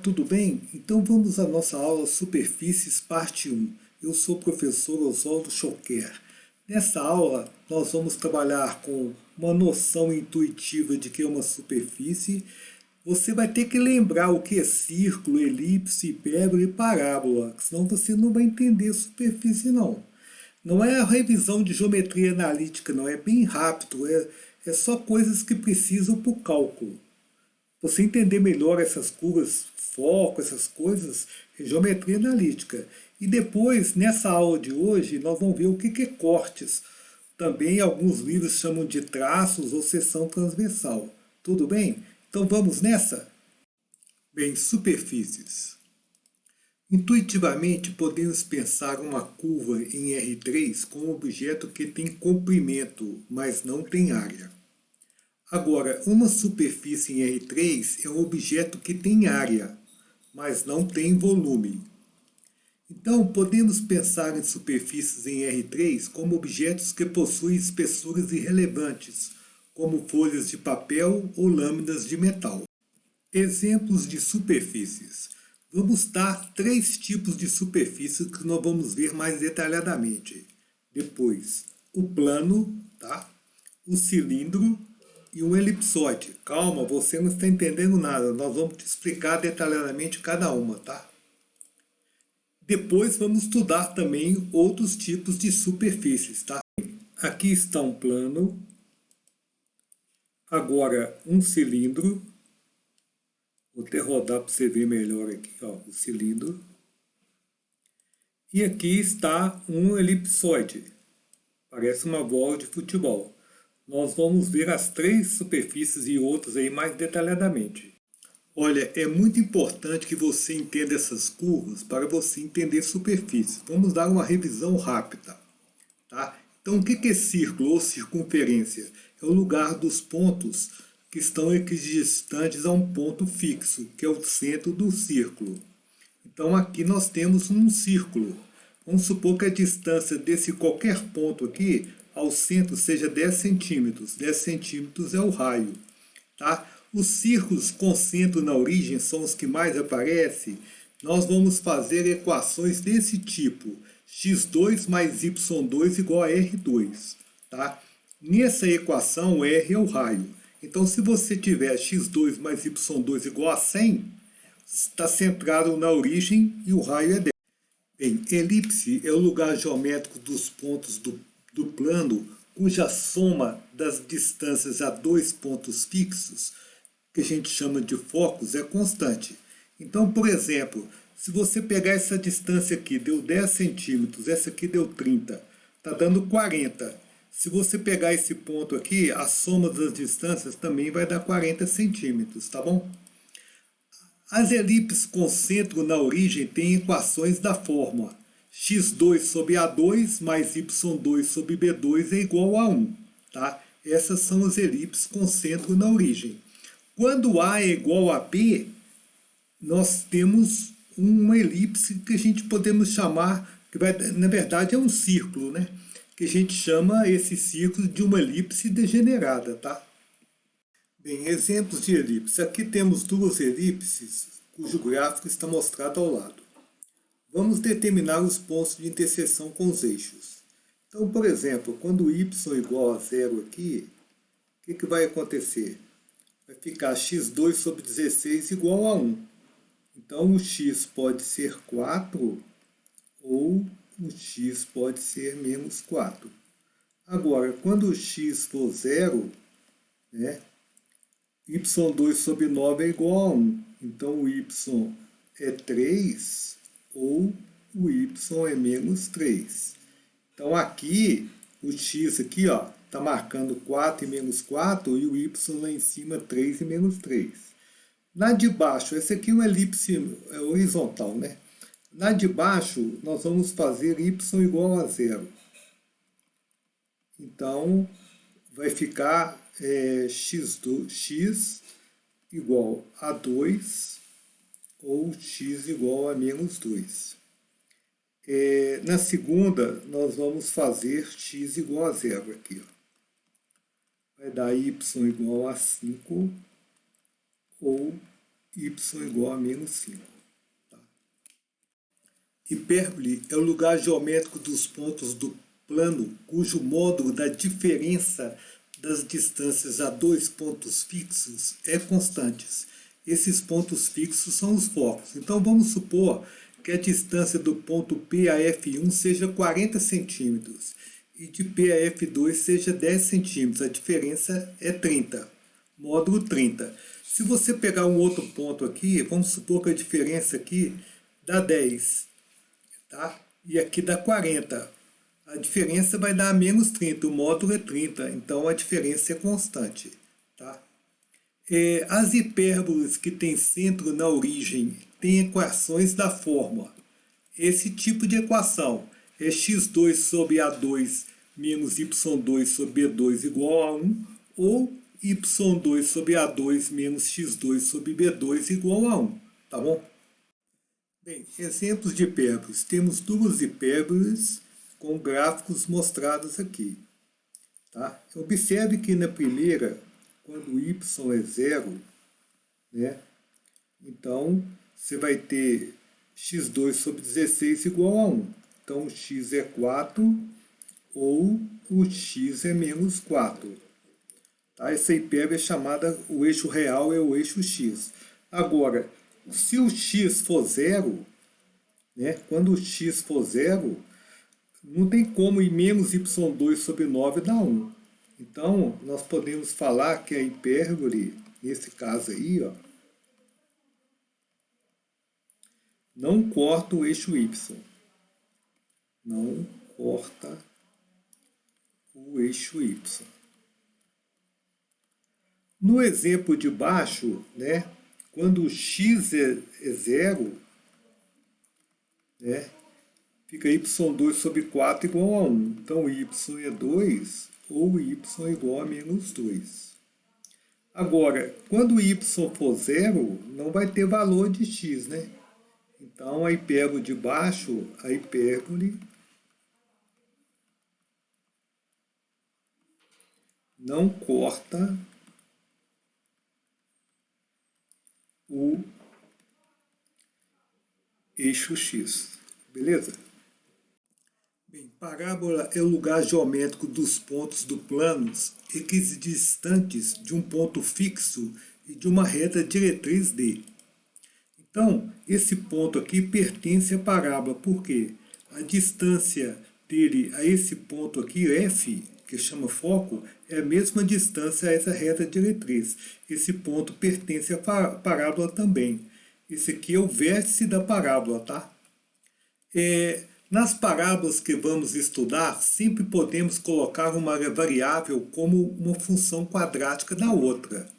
tudo bem? Então vamos à nossa aula Superfícies, parte 1. Eu sou o professor Oswaldo Schocker. Nessa aula, nós vamos trabalhar com uma noção intuitiva de que é uma superfície. Você vai ter que lembrar o que é círculo, elipse, hipérbole e parábola, senão você não vai entender superfície não. Não é a revisão de geometria analítica, não, é bem rápido, é só coisas que precisam para o cálculo. Você entender melhor essas curvas, foco, essas coisas, é geometria analítica. E depois, nessa aula de hoje, nós vamos ver o que é cortes. Também alguns livros chamam de traços ou seção transversal. Tudo bem? Então vamos nessa? Bem, superfícies. Intuitivamente, podemos pensar uma curva em R3 como um objeto que tem comprimento, mas não tem área. Agora, uma superfície em R3 é um objeto que tem área, mas não tem volume. Então, podemos pensar em superfícies em R3 como objetos que possuem espessuras irrelevantes, como folhas de papel ou lâminas de metal. Exemplos de superfícies. Vamos dar 3 tipos de superfícies que nós vamos ver mais detalhadamente. Depois, o plano, tá? O cilindro e um elipsoide. Calma, você não está entendendo nada. Nós vamos te explicar detalhadamente cada uma, tá? Depois vamos estudar também outros tipos de superfícies, tá? Aqui está um plano. Agora um cilindro. Vou até rodar para você ver melhor aqui, ó, o cilindro. E aqui está um elipsoide. Parece uma bola de futebol. Nós vamos ver as 3 superfícies e outras aí mais detalhadamente. Olha, é muito importante que você entenda essas curvas para você entender superfícies. Vamos dar uma revisão rápida, tá? Então, o que é círculo ou circunferência? É o lugar dos pontos que estão equidistantes a um ponto fixo, que é o centro do círculo. Então, aqui nós temos um círculo. Vamos supor que a distância desse qualquer ponto aqui ao centro seja 10 centímetros. 10 centímetros é o raio. Tá? Os círculos com centro na origem são os que mais aparecem. Nós vamos fazer equações desse tipo. x2 mais y2 igual a r2. Tá? Nessa equação, R é o raio. Então, se você tiver x2 mais y2 igual a 100, está centrado na origem e o raio é 10. Bem, elipse é o lugar geométrico dos pontos do plano cuja soma das distâncias a 2 pontos fixos, que a gente chama de focos, é constante. Então, por exemplo, se você pegar essa distância aqui, deu 10 centímetros, essa aqui deu 30, está dando 40. Se você pegar esse ponto aqui, a soma das distâncias também vai dar 40 centímetros, tá bom? As elipses com centro na origem têm equações da forma x2 sobre A2 mais y2 sobre B2 é igual a 1. Tá? Essas são as elipses com centro na origem. Quando A é igual a B, nós temos uma elipse que a gente podemos chamar, que vai, na verdade é um círculo, né? Que a gente chama esse círculo de uma elipse degenerada. Tá? Bem, exemplos de elipse. Aqui temos 2 elipses, cujo gráfico está mostrado ao lado. Vamos determinar os pontos de interseção com os eixos. Então, por exemplo, quando y é igual a 0 aqui, o que vai acontecer? Vai ficar x2 sobre 16 igual a 1. Então, o x pode ser 4 ou o x pode ser menos 4. Agora, quando o x for 0, né, y2 sobre 9 é igual a 1. Então, o y é 3 ou o y é menos 3. Então, aqui, o x aqui, ó, está marcando 4 e menos 4 e o y lá em cima 3 e menos 3. Na de baixo, essa aqui é uma elipse horizontal, né? Na de baixo, nós vamos fazer y igual a 0. Então, vai ficar x igual a 2 ou x igual a menos 2. Na segunda, nós vamos fazer x igual a 0 aqui. Ó. Vai dar y igual a 5 ou y igual a menos 5. Tá? Hipérbole é o lugar geométrico dos pontos do plano cujo módulo da diferença das distâncias a dois pontos fixos é constantes. Esses pontos fixos são os focos. Então vamos supor que a distância do ponto P a F1 seja 40 centímetros e de P a F2 seja 10 centímetros. A diferença é 30, módulo 30. Se você pegar um outro ponto aqui, vamos supor que a diferença aqui dá 10, tá? E aqui dá 40. A diferença vai dar menos 30, o módulo é 30, então a diferença é constante. Tá? As hipérboles que têm centro na origem têm equações da forma. Esse tipo de equação é x2 sobre a2 menos y2 sobre b2 igual a 1, ou y2 sobre a2 menos x2 sobre b2 igual a 1. Tá bom? Bem, exemplos de hipérboles. Temos duas hipérboles com gráficos mostrados aqui. Tá? Observe que na primeira, quando y é 0, né, então você vai ter x2 sobre 16 igual a 1. Então o x é 4 ou o x é menos 4. Tá? Essa hipérbole é chamada, o eixo real é o eixo x. Agora, se o x for 0, né, quando o x for 0, não tem como ir menos y2 sobre 9 dá 1. Então, nós podemos falar que a hipérbole, nesse caso aí, ó, não corta o eixo y. Não corta o eixo y. No exemplo de baixo, né, quando o x é 0, né, fica y2 sobre 4 igual a 1. Então, y é 2 ou y é igual a menos 2. Agora, quando y for 0, não vai ter valor de x, né? Então, a hipérbole de baixo, a hipérbole não corta o eixo x. Beleza? Bem, parábola é o lugar geométrico dos pontos do plano equidistantes de um ponto fixo e de uma reta diretriz D. Então, esse ponto aqui pertence à parábola, porque a distância dele a esse ponto aqui, F, que chama foco, é a mesma distância a essa reta diretriz. Esse ponto pertence à parábola também. Esse aqui é o vértice da parábola, tá? Nas parábolas que vamos estudar, sempre podemos colocar uma variável como uma função quadrática da outra.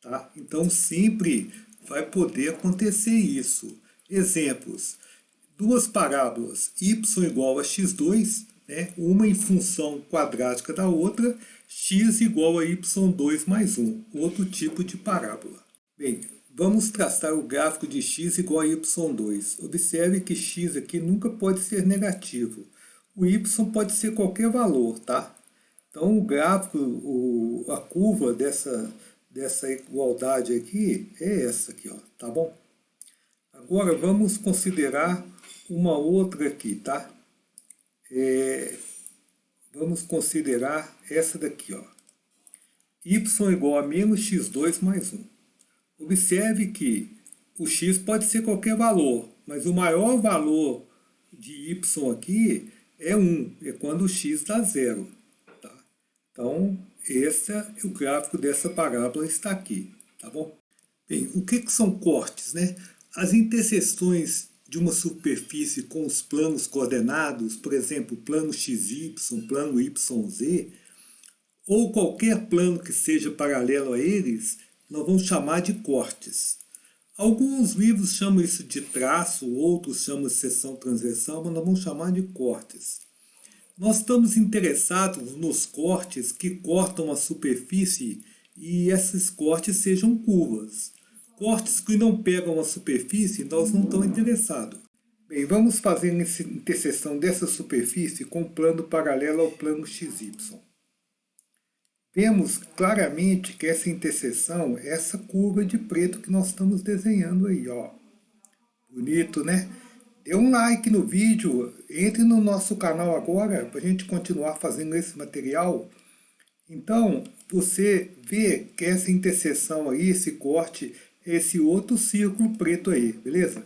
Tá? Então, sempre vai poder acontecer isso. Exemplos. Duas parábolas, y igual a x2, né? Uma em função quadrática da outra, x igual a y2 mais 1, outro tipo de parábola. Bem, vamos traçar o gráfico de x igual a y2. Observe que x aqui nunca pode ser negativo. O y pode ser qualquer valor, tá? Então o gráfico, a curva dessa igualdade aqui é essa aqui, ó, tá bom? Agora vamos considerar uma outra aqui, tá? Vamos considerar essa daqui, ó. Y igual a menos x2 mais 1. Observe que o x pode ser qualquer valor, mas o maior valor de y aqui é 1, é quando o x dá 0. Tá? Então, esse é o gráfico dessa parábola, está aqui. Tá bom? Bem, o que são cortes, né? As interseções de uma superfície com os planos coordenados, por exemplo, plano XY, plano YZ, ou qualquer plano que seja paralelo a eles, nós vamos chamar de cortes. Alguns livros chamam isso de traço, outros chamam de seção transversal, mas nós vamos chamar de cortes. Nós estamos interessados nos cortes que cortam a superfície e esses cortes sejam curvas. Cortes que não pegam a superfície, nós não estamos interessados. Bem, vamos fazer a interseção dessa superfície com o plano paralelo ao plano XY. vemos claramente que essa interseção é essa curva de preto que nós estamos desenhando aí, ó. Bonito, né? Dê um like no vídeo, entre no nosso canal agora para a gente continuar fazendo esse material. Então, você vê que essa interseção aí, esse corte, é esse outro círculo preto aí, beleza?